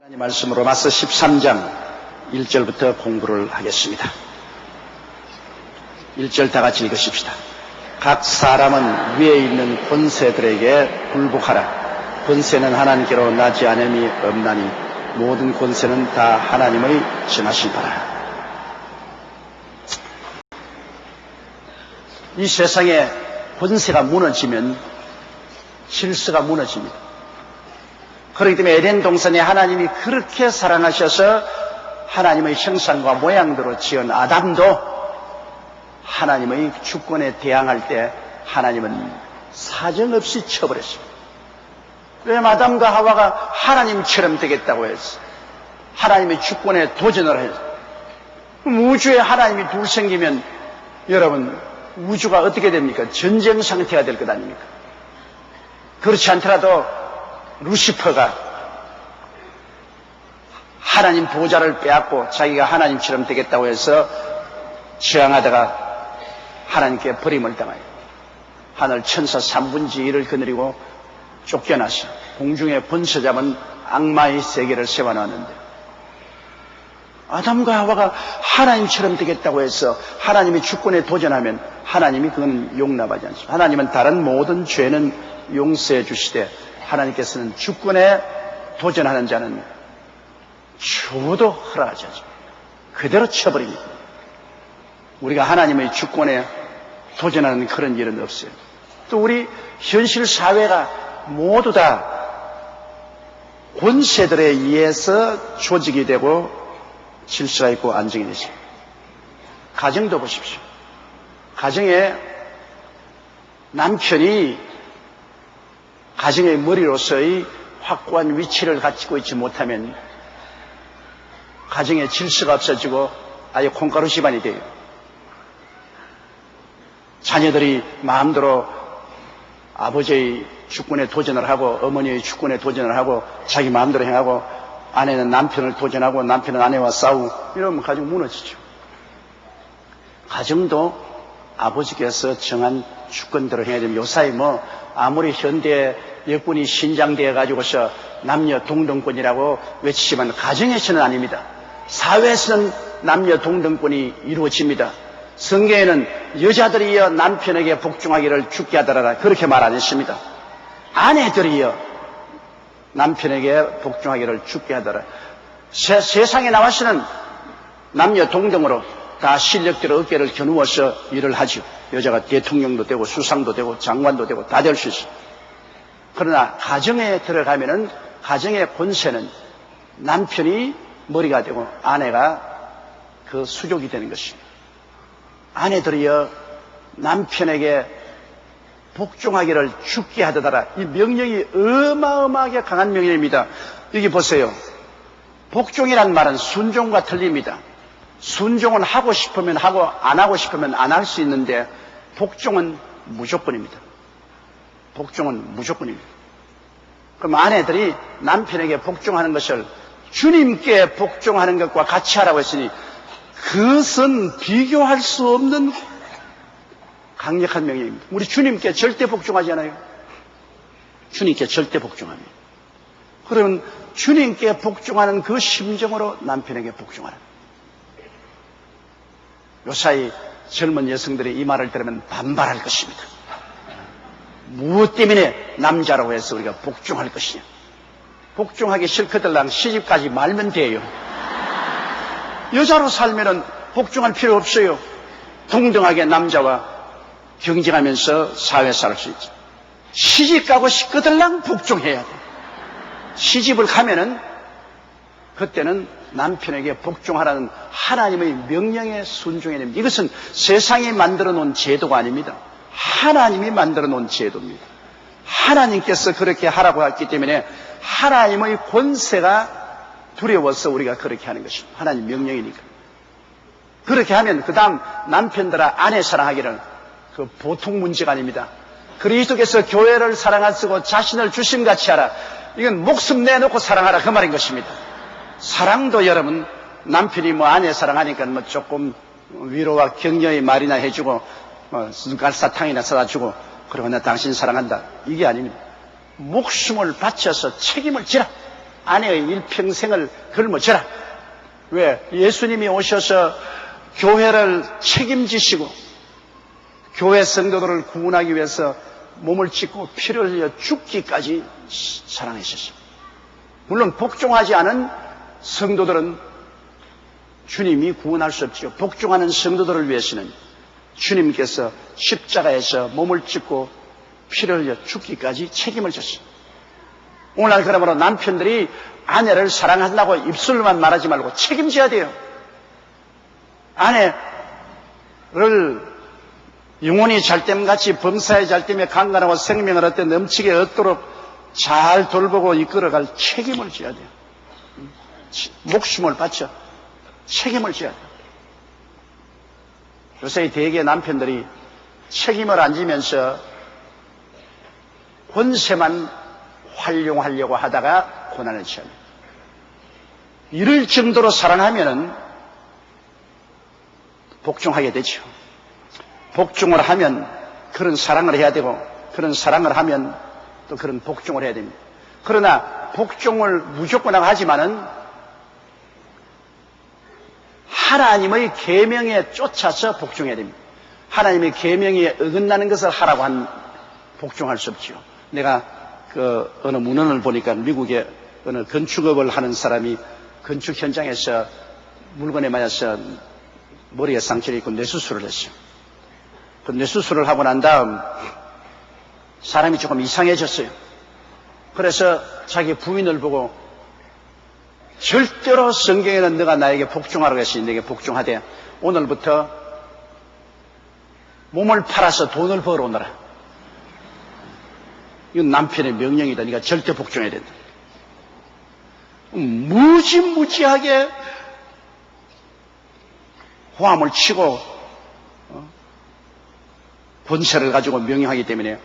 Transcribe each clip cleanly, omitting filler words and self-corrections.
하나님 말씀 로마서 13장 1절부터 공부를 하겠습니다. 1절 다 같이 읽으십시다. 각 사람은 위에 있는 권세들에게 굴복하라. 권세는 하나님께로 나지 않음이 없나니 모든 권세는 다 하나님의 정하신 바라. 이 세상에 권세가 무너지면 질서가 무너집니다. 그렇기 때문에 에덴 동산에 하나님이 그렇게 사랑하셔서 하나님의 형상과 모양대로 지은 아담도 하나님의 주권에 대항할 때 하나님은 사정없이 쳐버렸습니다. 왜냐하면 아담과 하와가 하나님처럼 되겠다고 했어. 하나님의 주권에 도전을 했어. 그럼 우주에 하나님이 둘 생기면 여러분 우주가 어떻게 됩니까? 전쟁 상태가 될 것 아닙니까? 그렇지 않더라도 루시퍼가 하나님 보좌를 빼앗고 자기가 하나님처럼 되겠다고 해서 저항하다가 하나님께 버림을 당하여 하늘 천사 3분의 1을 거느리고 쫓겨나서 공중에 번서 잡은 악마의 세계를 세워놨는데 아담과 하와가 하나님처럼 되겠다고 해서 하나님의 주권에 도전하면 하나님이 그건 용납하지 않습니다. 하나님은 다른 모든 죄는 용서해 주시되 하나님께서는 주권에 도전하는 자는 주도 허락하지 않습니다. 그대로 쳐버립니다. 우리가 하나님의 주권에 도전하는 그런 일은 없어요. 또 우리 현실 사회가 모두 다 권세들에 의해서 조직이 되고 질서가 있고 안정이 되십니다. 가정도 보십시오. 가정에 남편이 가정의 머리로서의 확고한 위치를 가지고 있지 못하면 가정의 질서가 없어지고 아예 콩가루 집안이 돼요. 자녀들이 마음대로 아버지의 주권에 도전을 하고 어머니의 주권에 도전을 하고 자기 마음대로 행하고 아내는 남편을 도전하고 남편은 아내와 싸우고 이러면 가정 무너지죠. 가정도 아버지께서 정한 주권대로 해야 됩니다. 요사이 아무리 현대 여권이 신장되어 가지고서 남녀 동등권이라고 외치지만 가정에서는 아닙니다. 사회에서는 남녀 동등권이 이루어집니다. 성경에는 여자들이여 남편에게 복종하기를 죽게 하더라 그렇게 말 안 했습니다. 아내들이여 남편에게 복종하기를 죽게 하더라. 세상에 나와서는 남녀 동등으로 다 실력대로 어깨를 겨누어서 일을 하죠. 여자가 대통령도 되고 수상도 되고 장관도 되고 다 될 수 있어요. 그러나 가정에 들어가면은 가정의 권세는 남편이 머리가 되고 아내가 그 수족이 되는 것입니다. 아내들이여 남편에게 복종하기를 죽게 하더라. 이 명령이 어마어마하게 강한 명령입니다. 여기 보세요. 복종이란 말은 순종과 틀립니다. 순종은 하고 싶으면 하고 안 하고 싶으면 안 할 수 있는데 복종은 무조건입니다. 복종은 무조건입니다. 그럼 아내들이 남편에게 복종하는 것을 주님께 복종하는 것과 같이 하라고 했으니 그것은 비교할 수 없는 강력한 명령입니다. 우리 주님께 절대 복종하지 않아요? 주님께 절대 복종합니다. 그러면 주님께 복종하는 그 심정으로 남편에게 복종하라. 요사이 젊은 여성들이 이 말을 들으면 반발할 것입니다. 무엇 때문에 남자라고 해서 우리가 복종할 것이냐. 복종하기 싫거들랑 시집까지 말면 돼요. 여자로 살면은 복종할 필요 없어요. 동등하게 남자와 경쟁하면서 사회 살 수 있죠. 시집 가고 싶거들랑 복종해야 돼. 시집을 가면은 그때는 남편에게 복종하라는 하나님의 명령에 순종해야 됩니다. 이것은 세상이 만들어 놓은 제도가 아닙니다. 하나님이 만들어 놓은 제도입니다. 하나님께서 그렇게 하라고 했기 때문에 하나님의 권세가 두려워서 우리가 그렇게 하는 것입니다. 하나님 명령이니까. 그렇게 하면 그 다음 남편들아 아내 사랑하기를 그 보통 문제가 아닙니다. 그리스도께서 교회를 사랑하시고 자신을 주심같이 하라. 이건 목숨 내놓고 사랑하라 그 말인 것입니다. 사랑도 여러분 남편이 아내 사랑하니까 조금 위로와 격려의 말이나 해주고 눈깔사탕이나 사다 주고 그러고 나 당신 사랑한다 이게 아닙니다. 목숨을 바쳐서 책임을 지라. 아내의 일평생을 걸머져라. 왜? 예수님이 오셔서 교회를 책임지시고 교회 성도들을 구원하기 위해서 몸을 찢고 피를 흘려 죽기까지 사랑하셨습니다. 물론 복종하지 않은 성도들은 주님이 구원할 수 없지요. 복종하는 성도들을 위해서는 주님께서 십자가에서 몸을 찢고 피를 흘려 죽기까지 책임을 졌습니다. 오늘날 그러므로 남편들이 아내를 사랑한다고 입술로만 말하지 말고 책임져야 돼요. 아내를 영혼이 잘됨같이 범사에 잘됨에 강건하고 생명을 얻되 넘치게 얻도록 잘 돌보고 이끌어갈 책임을 져야 돼요. 목숨을 바쳐 책임을 져야 돼요. 요새 대개 남편들이 책임을 안 지면서 권세만 활용하려고 하다가 고난을 취합니다. 이럴 정도로 사랑하면은 복종하게 되죠. 복종을 하면 그런 사랑을 해야 되고, 그런 사랑을 하면 또 그런 복종을 해야 됩니다. 그러나 복종을 무조건 하지만은 하나님의 계명에 쫓아서 복종해야 됩니다. 하나님의 계명에 어긋나는 것을 하라고 한 복종할 수 없죠. 내가 어느 문헌을 보니까 미국의 어느 건축업을 하는 사람이 건축 현장에서 물건에 맞아서 머리에 상처를 입고 뇌수술을 했어요. 그 뇌수술을 하고 난 다음 사람이 조금 이상해졌어요. 그래서 자기 부인을 보고 절대로 성경에는 너가 나에게 복종하라고 했으니 내게 복종하되 오늘부터 몸을 팔아서 돈을 벌어오너라. 이건 남편의 명령이다. 네가 절대 복종해야 된다. 무지무지하게 호함을 치고 권세를 가지고 명령하기 때문에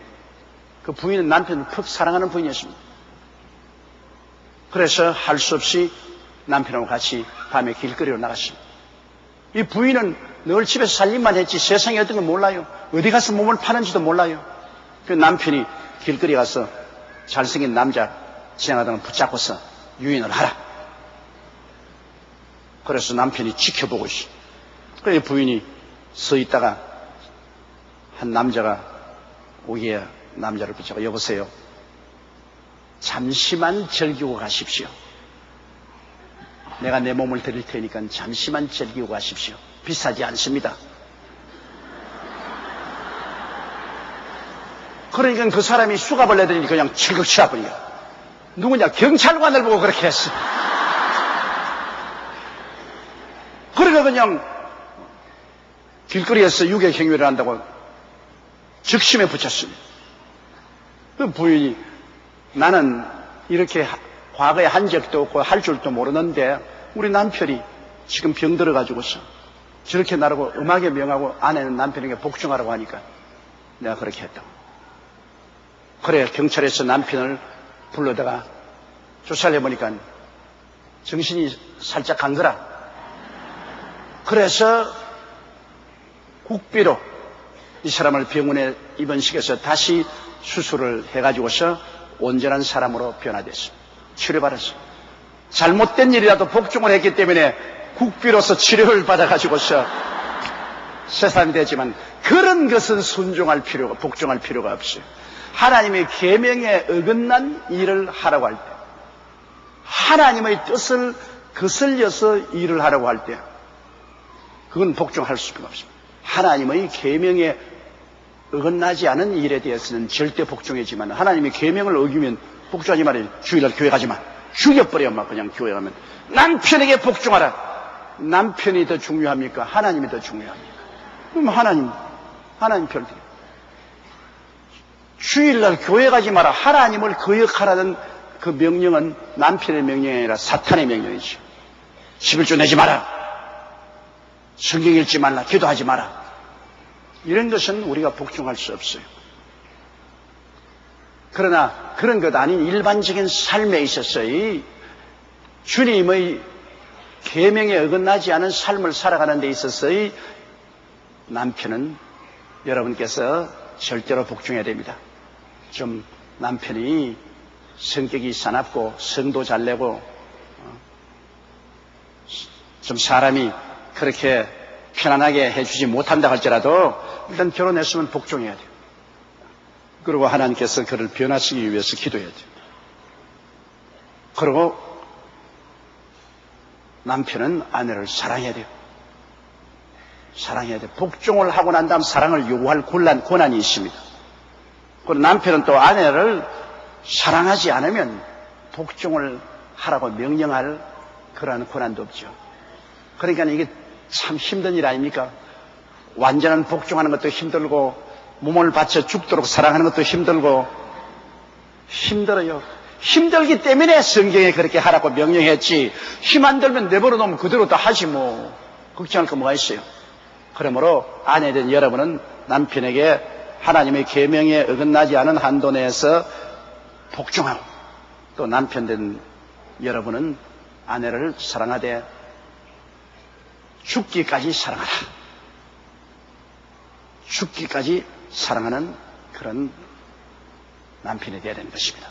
그 부인은 남편을 푹 사랑하는 부인이었습니다. 그래서 할 수 없이 남편하고 같이 밤에 길거리로 나갔습니다. 이 부인은 늘 집에서 살림만 했지 세상에 어떤 건 몰라요. 어디 가서 몸을 파는지도 몰라요. 그 남편이 길거리 가서 잘생긴 남자 지나가다가 붙잡고서 유인을 하라. 그래서 남편이 지켜보고 있어. 그래서 부인이 서 있다가 한 남자가 오기에 남자를 붙잡고 여보세요. 잠시만 즐기고 가십시오. 내가 내 몸을 드릴 테니까 잠시만 즐기고 가십시오. 비싸지 않습니다. 그러니까 그 사람이 수갑을 내더니 그냥 철컥 치워버려. 누구냐? 경찰관을 보고 그렇게 했어. 그러니까 그냥 길거리에서 유괴행위를 한다고 적심에 붙였습니다. 그 부인이 나는 이렇게 과거에 한 적도 없고 할 줄도 모르는데 우리 남편이 지금 병 들어가지고서 저렇게 나라고 음악에 명하고 아내는 남편에게 복종하라고 하니까 내가 그렇게 했다고. 그래 경찰에서 남편을 불러다가 조사를 해보니까 정신이 살짝 간 거라. 그래서 국비로 이 사람을 병원에 입원시켜서 다시 수술을 해가지고서 온전한 사람으로 변화됐어. 치료받았어. 잘못된 일이라도 복종을 했기 때문에 국비로서 치료를 받아가지고서 새 사람이 되지만 그런 것은 순종할 필요가, 복종할 필요가 없어요. 하나님의 계명에 어긋난 일을 하라고 할 때, 하나님의 뜻을 거슬려서 일을 하라고 할 때, 그건 복종할 수가 없습니다. 하나님의 계명에 어긋나지 않은 일에 대해서는 절대 복종하지만 하나님의 계명을 어기면 복종하지 말아요. 주일날 교회 가지 마. 죽여버려. 막 그냥 교회 가면 남편에게 복종하라. 남편이 더 중요합니까? 하나님이 더 중요합니까? 그럼 하나님 별들. 주일날 교회 가지 마라. 하나님을 거역하라는 그 명령은 남편의 명령이 아니라 사탄의 명령이죠. 11조 내지 마라. 성경 읽지 말라. 기도하지 마라. 이런 것은 우리가 복종할 수 없어요. 그러나 그런 것 아닌 일반적인 삶에 있어서 이 주님의 계명에 어긋나지 않은 삶을 살아가는 데 있어서 이 남편은 여러분께서 절대로 복종해야 됩니다. 좀 남편이 성격이 사납고 성도 잘 내고 좀 사람이 그렇게 편안하게 해주지 못한다 할지라도 일단 결혼했으면 복종해야 돼요. 그리고 하나님께서 그를 변화시키기 위해서 기도해야 돼요. 그리고 남편은 아내를 사랑해야 돼요. 사랑해야 돼요. 복종을 하고 난 다음 사랑을 요구할 권한이 있습니다. 그리고 남편은 또 아내를 사랑하지 않으면 복종을 하라고 명령할 그러한 권한도 없죠. 그러니까 이게 참 힘든 일 아닙니까? 완전한 복종하는 것도 힘들고 몸을 바쳐 죽도록 사랑하는 것도 힘들고 힘들어요. 힘들기 때문에 성경에 그렇게 하라고 명령했지 힘 안 들면 내버려 놓으면 그대로 다 하지 뭐 걱정할 거 뭐가 있어요. 그러므로 아내된 여러분은 남편에게 하나님의 계명에 어긋나지 않은 한도 내에서 복종하고 또 남편된 여러분은 아내를 사랑하되 죽기까지 사랑하라. 죽기까지 사랑하는 그런 남편이 되어야 되는 것입니다.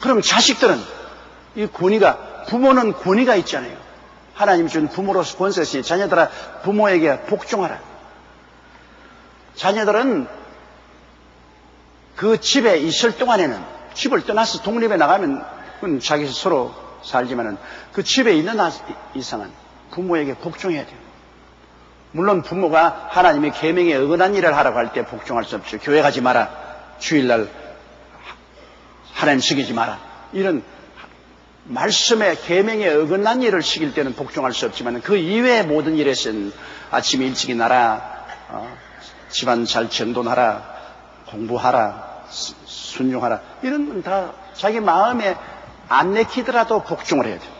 그럼 자식들은 이 권위가 부모는 권위가 있잖아요. 하나님 준 부모로서 권세가 있으니 자녀들아 부모에게 복종하라. 자녀들은 그 집에 있을 동안에는 집을 떠나서 독립해 나가면 그건 자기 스스로 살지만은 그 집에 있는 이상은 부모에게 복종해야 돼요. 물론 부모가 하나님의 계명에 어긋난 일을 하라고 할 때 복종할 수 없죠. 교회 가지 마라. 주일날 하나님 시키지 마라. 이런 말씀에 계명에 어긋난 일을 시킬 때는 복종할 수 없지만 그 이외의 모든 일에서는 아침에 일찍 일어나라, 집안 잘 정돈하라, 공부하라, 순종하라 이런 건 다 자기 마음에 안 내키더라도 복종을 해야 돼요.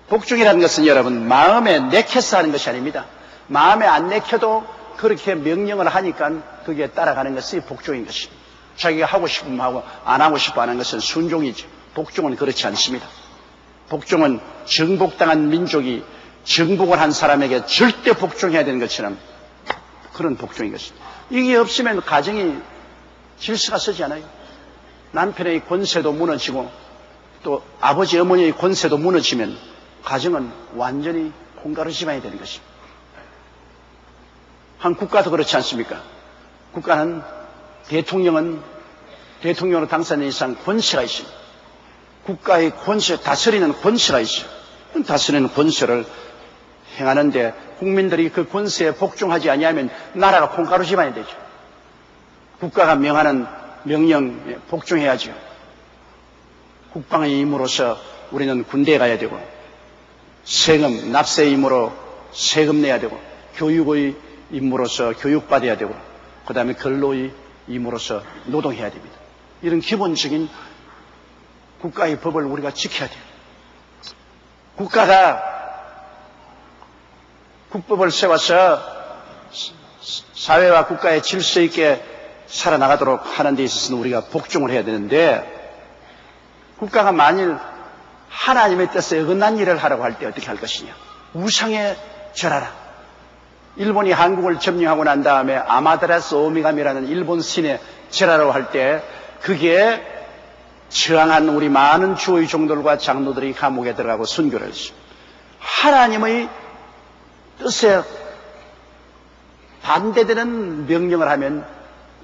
복종이라는 것은 여러분 마음에 내켜서 하는 것이 아닙니다. 마음에 안 내켜도 그렇게 명령을 하니까 그게 따라가는 것이 복종인 것입니다. 자기가 하고 싶으면 하고 안 하고 싶어 하는 것은 순종이죠. 복종은 그렇지 않습니다. 복종은 정복당한 민족이 정복을 한 사람에게 절대 복종해야 되는 것처럼 그런 복종인 것입니다. 이게 없으면 가정이 질서가 서지 않아요. 남편의 권세도 무너지고 또 아버지 어머니의 권세도 무너지면 가정은 완전히 콩가루지만이 되는 것입니다. 한 국가도 그렇지 않습니까? 국가는 대통령으로 당선된 이상 권세가 있습니다. 국가의 권세, 다스리는 권세가 있어요. 다스리는 권세를 행하는데 국민들이 그 권세에 복종하지 아니하면 나라가 콩가루 집안이 되죠. 국가가 명하는 명령에 복종해야죠. 국방의 임무로서 우리는 군대에 가야 되고 세금, 납세의 임무로 세금 내야 되고 교육의 임무로서 교육받아야 되고 그 다음에 근로의 임무로서 노동해야 됩니다. 이런 기본적인 국가의 법을 우리가 지켜야 돼요. 국가가 국법을 세워서 사회와 국가의 질서 있게 살아나가도록 하는 데 있어서는 우리가 복종을 해야 되는데 국가가 만일 하나님의 뜻에 어긋난 일을 하라고 할 때 어떻게 할 것이냐. 우상에 절하라. 일본이 한국을 점령하고 난 다음에 아마테라스 오미가미라는 일본 신에 절하라고 할 때 그게 저항한 우리 많은 주의 종들과 장로들이 감옥에 들어가고 순교를 했습니다. 하나님의 뜻에 반대되는 명령을 하면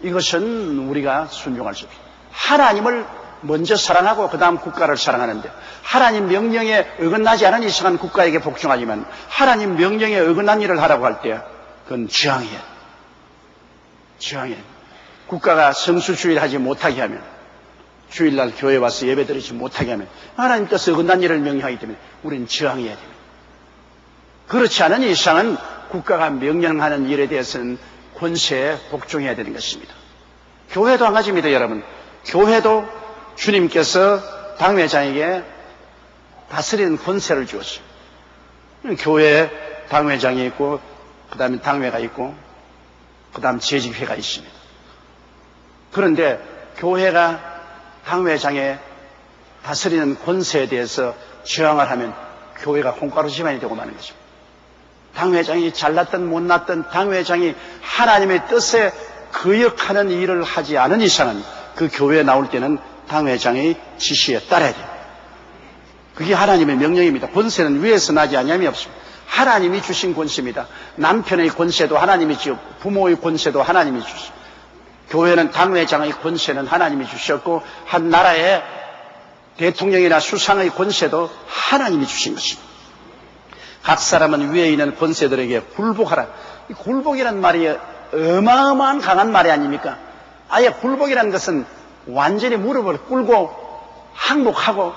이것은 우리가 순종할 수 없습니다. 하나님을 먼저 사랑하고 그 다음 국가를 사랑하는데 하나님 명령에 어긋나지 않은 이상한 국가에게 복종하지만 하나님 명령에 어긋난 일을 하라고 할 때 그건 저항이에요. 저항이에요. 국가가 성수주의를 하지 못하게 하면 주일날 교회 와서 예배 드리지 못하게 하면 하나님 뜻에 어긋난 일을 명령하기 때문에 우리는 저항해야 됩니다. 그렇지 않은 이상은 국가가 명령하는 일에 대해서는 권세에 복종해야 되는 것입니다. 교회도 한 가지입니다, 여러분. 교회도 주님께서 당회장에게 다스리는 권세를 주었어요. 교회에 당회장이 있고 그 다음에 당회가 있고 그 다음 재직회가 있습니다. 그런데 교회가 당회장의 다스리는 권세에 대해서 저항을 하면 교회가 콩가루 집안이 되고 마는 것입니다. 당회장이 잘났든 못났든 당회장이 하나님의 뜻에 거역하는 일을 하지 않은 이상은 그 교회에 나올 때는 당회장의 지시에 따라야 돼요. 그게 하나님의 명령입니다. 권세는 위에서 나지 아니함이 없습니다. 하나님이 주신 권세입니다. 남편의 권세도 하나님이 주셨고 부모의 권세도 하나님이 주셨고 교회는 당회장의 권세는 하나님이 주셨고 한 나라의 대통령이나 수상의 권세도 하나님이 주신 것입니다. 각 사람은 위에 있는 권세들에게 굴복하라. 이 굴복이란 말이 어마어마한 강한 말이 아닙니까? 아예 굴복이라는 것은 완전히 무릎을 꿇고 항복하고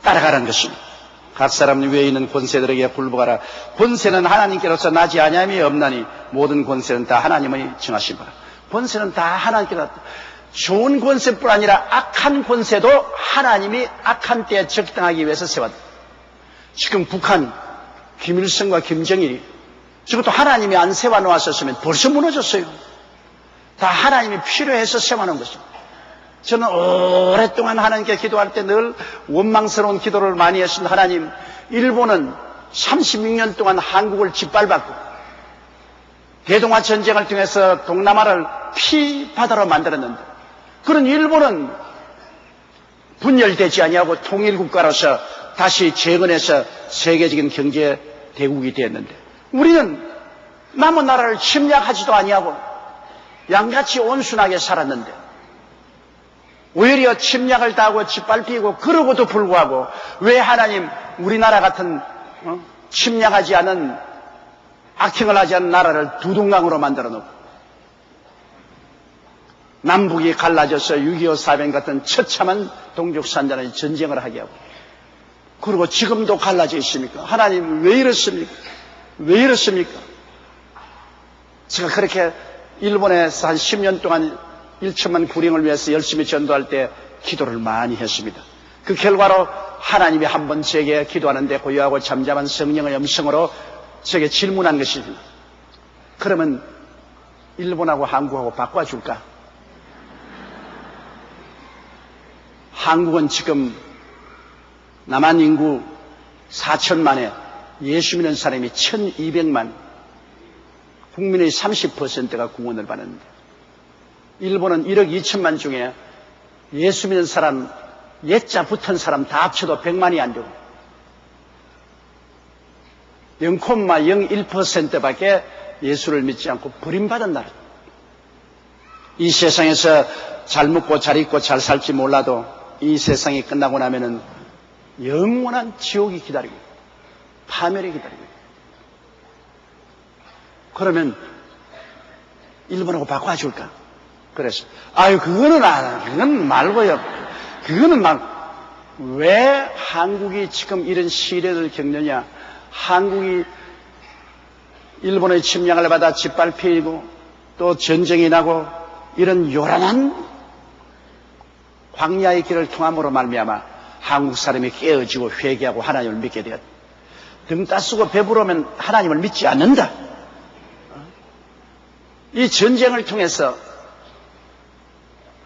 따라가라는 것입니다. 각 사람 위에 있는 권세들에게 굴복하라. 권세는 하나님께로서 나지 아니함이 없나니 모든 권세는 다 하나님의 정하신 바라. 권세는 다 하나님께로 좋은 권세뿐 아니라 악한 권세도 하나님이 악한 때에 적당하기 위해서 세웠다. 지금 북한 김일성과 김정일이 저것도 하나님이 안 세워놓았었으면 벌써 무너졌어요. 다 하나님이 필요해서 세워놓은 것입니다. 저는 오랫동안 하나님께 기도할 때 늘 원망스러운 기도를 많이 했습니다. 하나님, 일본은 36년 동안 한국을 짓밟았고 대동아 전쟁을 통해서 동남아를 피바다로 만들었는데 그런 일본은 분열되지 아니하고 통일국가로서 다시 재건해서 세계적인 경제 대국이 되었는데 우리는 남은 나라를 침략하지도 아니하고 양같이 온순하게 살았는데 오히려 침략을 당하고 짓밟히고 그러고도 불구하고 왜 하나님 우리나라 같은 침략하지 않은 악행을 하지 않은 나라를 두동강으로 만들어 놓고 남북이 갈라져서 6.25 사변 같은 처참한 동족산전의 전쟁을 하게 하고 그리고 지금도 갈라져 있습니까? 하나님 왜 이렇습니까? 왜 이렇습니까? 제가 그렇게 일본에서 한 10년 동안 1천만 구령을 위해서 열심히 전도할 때 기도를 많이 했습니다. 그 결과로 하나님이 한번 제게 기도하는데 고요하고 잠잠한 성령의 음성으로 제게 질문한 것입니다. 그러면 일본하고 한국하고 바꿔줄까? 한국은 지금 남한 인구 4천만에 예수 믿는 사람이 1200만, 국민의 30%가 구원을 받는데 일본은 1억 2천만 중에 예수 믿는 사람, 예자 붙은 사람 다 합쳐도 100만이 안 되고 0,01%밖에 예수를 믿지 않고 버림받은 나라. 이 세상에서 잘 먹고 잘 입고 잘 살지 몰라도 이 세상이 끝나고 나면은 영원한 지옥이 기다리고 파멸이 기다리고 그러면 일본하고 바꿔줄까? 그래서 아유 그거는 말고요. 그거는 왜 한국이 지금 이런 시련을 겪느냐? 한국이 일본의 침략을 받아 짓밟히고 또 전쟁이 나고 이런 요란한 광야의 길을 통함으로 말미암아 한국 사람이 깨어지고 회개하고 하나님을 믿게 되었다. 등 따쓰고 배부르면 하나님을 믿지 않는다. 이 전쟁을 통해서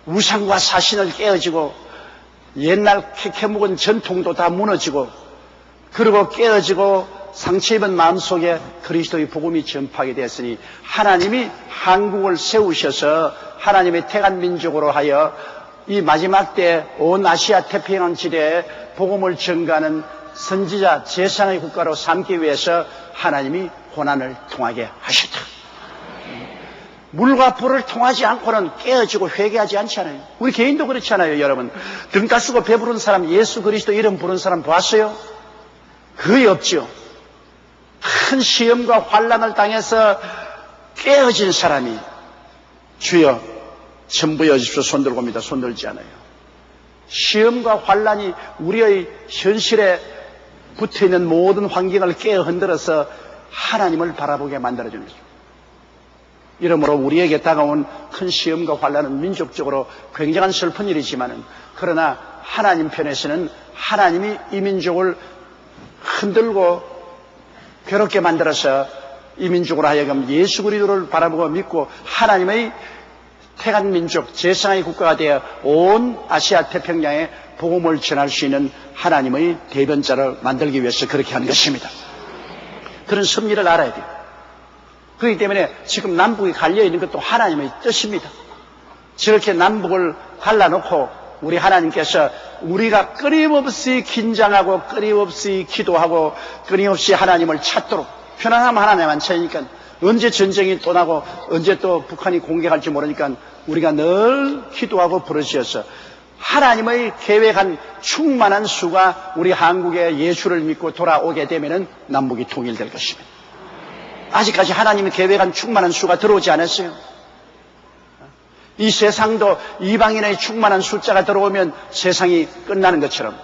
우상과 사신을 깨어지고 옛날 캐캐묵은 전통도 다 무너지고 그리고 깨어지고 상처 입은 마음속에 그리스도의 복음이 전파하게 되었으니 하나님이 한국을 세우셔서 하나님의 택한 민족으로 하여 이 마지막 때 온 아시아 태평양 지대에 복음을 전가하는 선지자 제사장의 국가로 삼기 위해서 하나님이 고난을 통하게 하셨다. 물과 불을 통하지 않고는 깨어지고 회개하지 않잖아요. 우리 개인도 그렇잖아요, 여러분. 등 따쓰고 배부른 사람, 예수 그리스도 이름 부른 사람 보았어요? 거의 없죠. 큰 시험과 환난을 당해서 깨어진 사람이 주여 전부여 주십시오 손 들고 옵니다. 손 들지 않아요. 시험과 환난이 우리의 현실에 붙어있는 모든 환경을 깨어 흔들어서 하나님을 바라보게 만들어주는 것입니다. 이러므로 우리에게 다가온 큰 시험과 환난은 민족적으로 굉장한 슬픈 일이지만 그러나 하나님 편에서는 하나님이 이 민족을 흔들고 괴롭게 만들어서 이 민족으로 하여금 예수 그리스도를 바라보고 믿고 하나님의 택한 민족, 제사장의 국가가 되어 온 아시아 태평양에 복음을 전할 수 있는 하나님의 대변자를 만들기 위해서 그렇게 하는 것입니다. 그런 섭리를 알아야 돼요. 그렇기 때문에 지금 남북이 갈려있는 것도 하나님의 뜻입니다. 저렇게 남북을 갈라놓고 우리 하나님께서 우리가 끊임없이 긴장하고 끊임없이 기도하고 끊임없이 하나님을 찾도록, 편안하면 하나님만 찾으니까 언제 전쟁이 또 나고 언제 또 북한이 공격할지 모르니까 우리가 늘 기도하고 부르짖어서 하나님의 계획한 충만한 수가 우리 한국에 예수를 믿고 돌아오게 되면 남북이 통일될 것입니다. 아직까지 하나님이 계획한 충만한 수가 들어오지 않았어요. 이 세상도 이방인의 충만한 숫자가 들어오면 세상이 끝나는 것처럼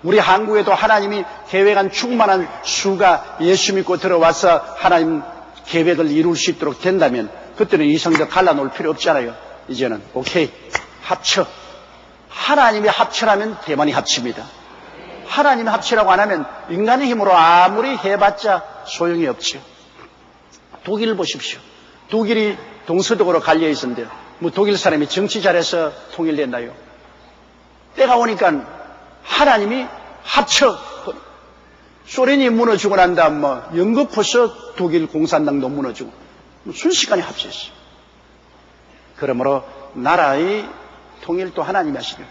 우리 한국에도 하나님이 계획한 충만한 수가 예수 믿고 들어와서 하나님 계획을 이룰 수 있도록 된다면 그때는 이성들 갈라놓을 필요 없잖아요. 이제는 오케이, 합쳐. 하나님이 합치라면 대만이 합칩니다. 하나님이 합치라고 안 하면 인간의 힘으로 아무리 해봤자 소용이 없죠. 독일 보십시오. 독일이 동서독으로 갈려 있었는데요. 뭐 독일 사람이 정치 잘해서 통일된다요. 때가 오니까 하나님이 합쳐. 소련이 무너지고 난 다음 연거푸서 독일 공산당도 무너지고 순식간에 합쳤어요. 그러므로 나라의 통일도 하나님이 하시는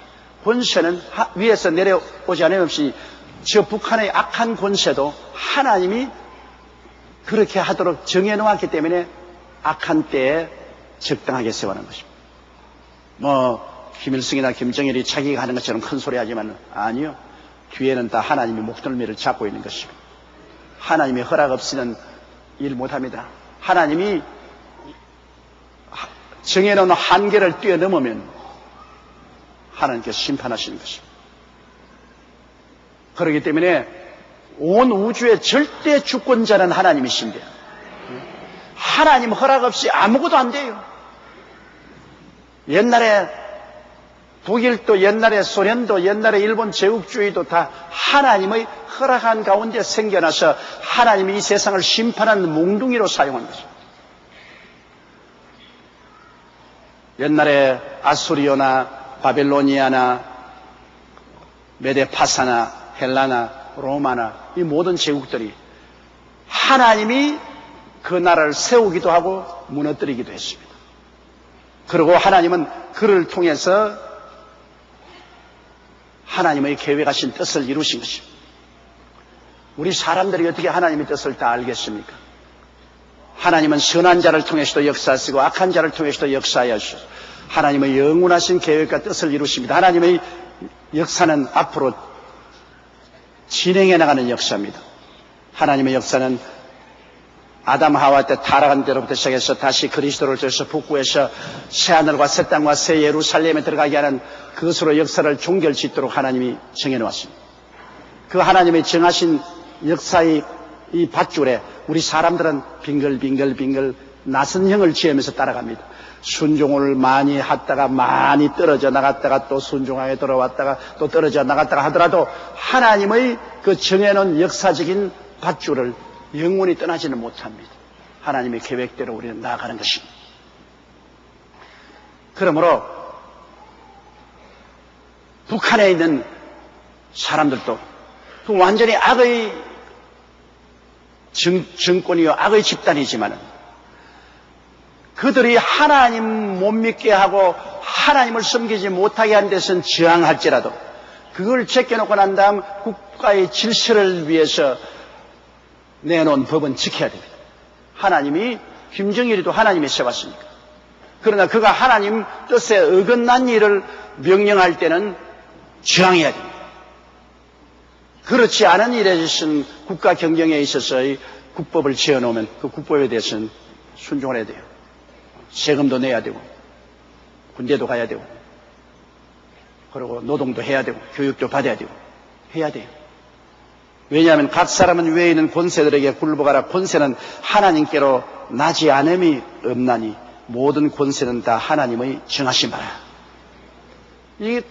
권세는 위에서 내려오지 않음없이 저 북한의 악한 권세도 하나님이 그렇게 하도록 정해놓았기 때문에 악한 때에 적당하게 세워놓은 것입니다. 김일성이나 김정일이 자기가 하는 것처럼 큰 소리 하지만 아니요. 뒤에는 다 하나님이 목덜미를 잡고 있는 것입니다. 하나님의 허락 없이는 일 못합니다. 하나님이 정해놓은 한계를 뛰어넘으면 하나님께서 심판하시는 것입니다. 그렇기 때문에 온 우주의 절대 주권자는 하나님이신데 하나님 허락 없이 아무것도 안 돼요. 옛날에 독일도 옛날에 소련도 옛날에 일본 제국주의도 다 하나님의 허락한 가운데 생겨나서 하나님이 이 세상을 심판하는 몽둥이로 사용한 것입니다. 옛날에 아수리오나 바벨로니아나 메데파사나 헬라나 로마나 이 모든 제국들이 하나님이 그 나라를 세우기도 하고 무너뜨리기도 했습니다. 그리고 하나님은 그를 통해서 하나님의 계획하신 뜻을 이루신 것입니다. 우리 사람들이 어떻게 하나님의 뜻을 다 알겠습니까? 하나님은 선한 자를 통해서도 역사하시고 악한 자를 통해서도 역사하시고 하나님의 영원하신 계획과 뜻을 이루십니다. 하나님의 역사는 앞으로 진행해 나가는 역사입니다. 하나님의 역사는 아담 하와 때 타락한 때로부터 시작해서 다시 그리스도를 통해서 복구해서 새하늘과 새 땅과 새 예루살렘에 들어가게 하는 그것으로 역사를 종결짓도록 하나님이 정해놓았습니다. 그 하나님의 정하신 역사의 이 밧줄에 우리 사람들은 빙글빙글 낯선 형을 지으면서 따라갑니다. 순종을 많이 하다가 많이 떨어져 나갔다가 또 순종하게 돌아왔다가 또 떨어져 나갔다가 하더라도 하나님의 그 정해놓은 역사적인 밧줄을 영원히 떠나지는 못합니다. 하나님의 계획대로 우리는 나아가는 것입니다. 그러므로 북한에 있는 사람들도 그 완전히 악의 정권이요 악의 집단이지만 그들이 하나님 못 믿게 하고 하나님을 섬기지 못하게 한 데서는 저항할지라도 그걸 제껴놓고 난 다음 국가의 질서를 위해서 내놓은 법은 지켜야 됩니다. 하나님이 김정일이도 하나님이 세웠으니까. 그러나 그가 하나님 뜻에 어긋난 일을 명령할 때는 저항해야 됩니다. 그렇지 않은 일에 있어서는 국가 경영에 있어서의 국법을 지어놓으면 그 국법에 대해서는 순종을 해야 돼요. 세금도 내야 되고 군대도 가야 되고 그리고 노동도 해야 되고 교육도 받아야 되고 해야 돼요. 왜냐하면 각 사람은 위에 있는 권세들에게 굴복하라. 권세는 하나님께로 나지 않음이 없나니 모든 권세는 다 하나님의 정하신 바라. 이게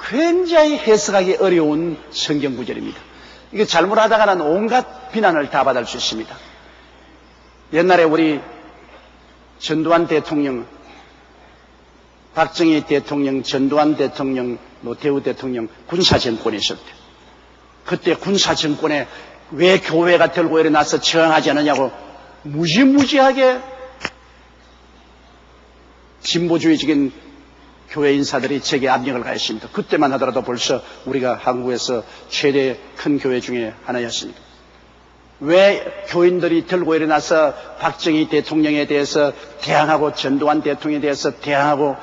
굉장히 해석하기 어려운 성경 구절입니다. 이게 잘못하다가는 온갖 비난을 다 받을 수 있습니다. 옛날에 우리 전두환 대통령, 박정희 대통령, 전두환 대통령, 노태우 대통령 군사정권이 있을 때 그때 군사정권에 왜 교회가 들고 일어나서 저항하지 않느냐고 무지무지하게 진보주의적인 교회 인사들이 제게 압력을 가했습니다. 그때만 하더라도 벌써 우리가 한국에서 최대 큰 교회 중에 하나였습니다. 왜 교인들이 들고 일어나서 박정희 대통령에 대해서 대항하고 전두환 대통령에 대해서 대항하고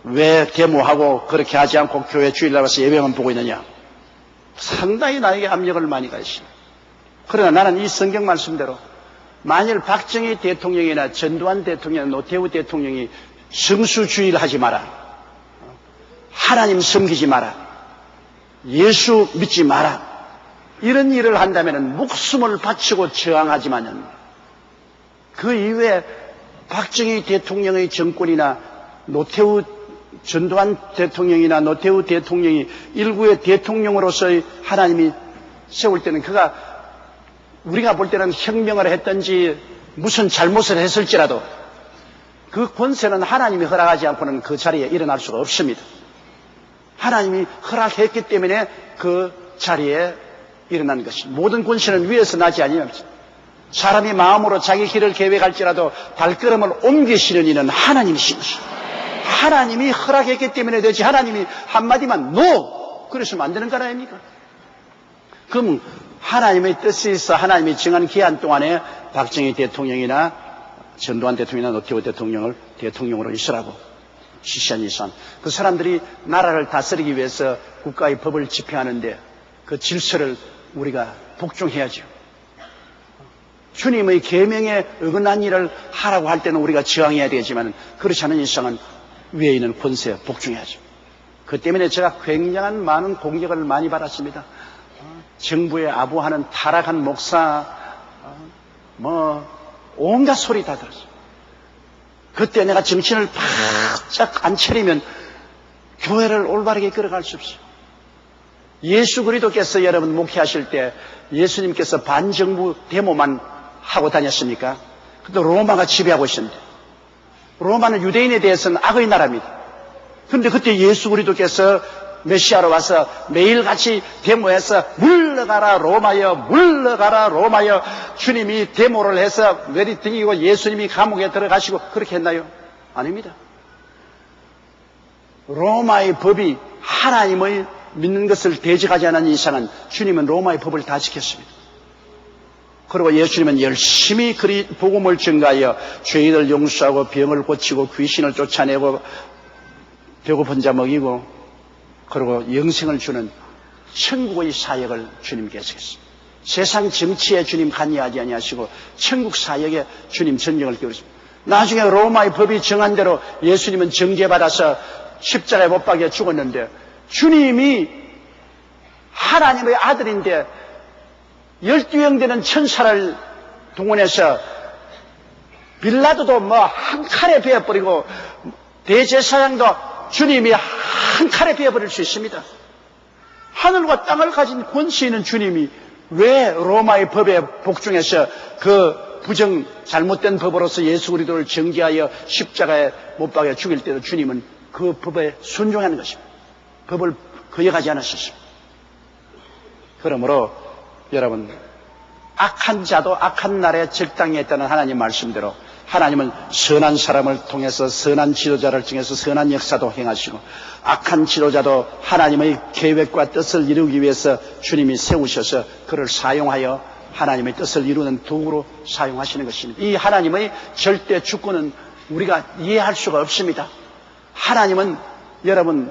왜 데모하고 그렇게 하지 않고 교회 주일날 와서 예배만 보고 있느냐. 상당히 나에게 압력을 많이 가했습니다. 그러나 나는 이 성경 말씀대로 만일 박정희 대통령이나 전두환 대통령이나 노태우 대통령이 성수주의를 하지 마라, 하나님 섬기지 마라, 예수 믿지 마라, 이런 일을 한다면 목숨을 바치고 저항하지만은 그 이후에 박정희 대통령의 정권이나 노태우 전두환 대통령이나 노태우 대통령이 일구의 대통령으로서의 하나님이 세울 때는 그가 우리가 볼 때는 혁명을 했든지 무슨 잘못을 했을지라도 그 권세는 하나님이 허락하지 않고는 그 자리에 일어날 수가 없습니다. 하나님이 허락했기 때문에 그 자리에 일어난 것입니다. 모든 권세는 위에서 나지 아니합니다. 사람이 마음으로 자기 길을 계획할지라도 발걸음을 옮기시는 이는 하나님이신 것입니다. 하나님이 허락했기 때문에 되지 하나님이 한마디만 NO! 그러시면 안 되는 거 아닙니까? 그럼 하나님의 뜻이 있어 하나님이 정한 기한 동안에 박정희 대통령이나 전두환 대통령이나 노태우 대통령을 대통령으로 있으라고 지시한 이상 그 사람들이 나라를 다스리기 위해서 국가의 법을 집행하는데 그 질서를 우리가 복종해야죠. 주님의 계명에 어긋난 일을 하라고 할 때는 우리가 저항해야 되지만 그렇지 않은 이상은 위에 있는 권세에 복종해야죠. 그 때문에 제가 굉장한 많은 공격을 많이 받았습니다. 정부에 아부하는 타락한 목사, 온갖 소리 다 들었어요. 그때 내가 정신을 바짝 안 차리면 교회를 올바르게 끌어갈 수 없어요. 예수 그리스도께서 여러분 목회하실 때 예수님께서 반정부 데모만 하고 다녔습니까? 그때 로마가 지배하고 있었는데 로마는 유대인에 대해서는 악의 나라입니다. 그런데 그때 예수 그리스도께서 메시아로 와서 매일같이 데모해서 물러가라 로마여 물러가라 로마여 주님이 데모를 해서 내리등이고 예수님이 감옥에 들어가시고 그렇게 했나요? 아닙니다. 로마의 법이 하나님의 믿는 것을 대적하지 않은 이상은 주님은 로마의 법을 다 지켰습니다. 그리고 예수님은 열심히 그리 복음을 전가하여 죄인을 용서하고 병을 고치고 귀신을 쫓아내고 배고픈 자 먹이고 그리고 영생을 주는 천국의 사역을 주님께서 했습니다. 세상 정치에 주님 관여하지 아니하시고 천국 사역에 주님 전쟁을 끼우셨습니다. 나중에 로마의 법이 정한 대로 예수님은 정죄받아서 십자가에 못 박혀 죽었는데 주님이 하나님의 아들인데 12명 되는 천사를 동원해서 빌라도도 한 칼에 베어버리고 대제사장도 주님이 한 칼에 베어버릴 수 있습니다. 하늘과 땅을 가진 권세 있는 주님이 왜 로마의 법에 복종해서 그 부정 잘못된 법으로서 예수 그리스도를 정죄하여 십자가에 못 박여 죽일 때도 주님은 그 법에 순종하는 것입니다. 법을 거역하지 않으셨습니다. 그러므로 여러분 악한 자도 악한 날에 적당히 했다는 하나님 말씀대로 하나님은 선한 사람을 통해서 선한 지도자를 통해서 선한 역사도 행하시고 악한 지도자도 하나님의 계획과 뜻을 이루기 위해서 주님이 세우셔서 그를 사용하여 하나님의 뜻을 이루는 도구로 사용하시는 것입니다. 이 하나님의 절대 주권은 우리가 이해할 수가 없습니다. 하나님은 여러분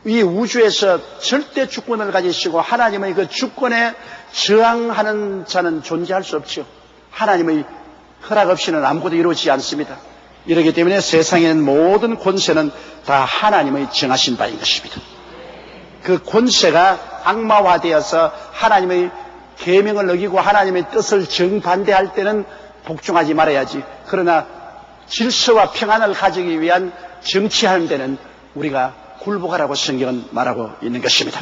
이 우주에서 절대 주권을 가지시고 하나님의 그 주권에 저항하는 자는 존재할 수 없죠. 하나님의 허락 없이는 아무것도 이루어지지 않습니다. 이렇기 때문에 세상에 모든 권세는 다 하나님의 정하신 바인 것입니다. 그 권세가 악마화되어서 하나님의 계명을 어기고 하나님의 뜻을 정반대할 때는 복종하지 말아야지. 그러나 질서와 평안을 가지기 위한 정치하는 데는 우리가 굴복하라고 성경은 말하고 있는 것입니다.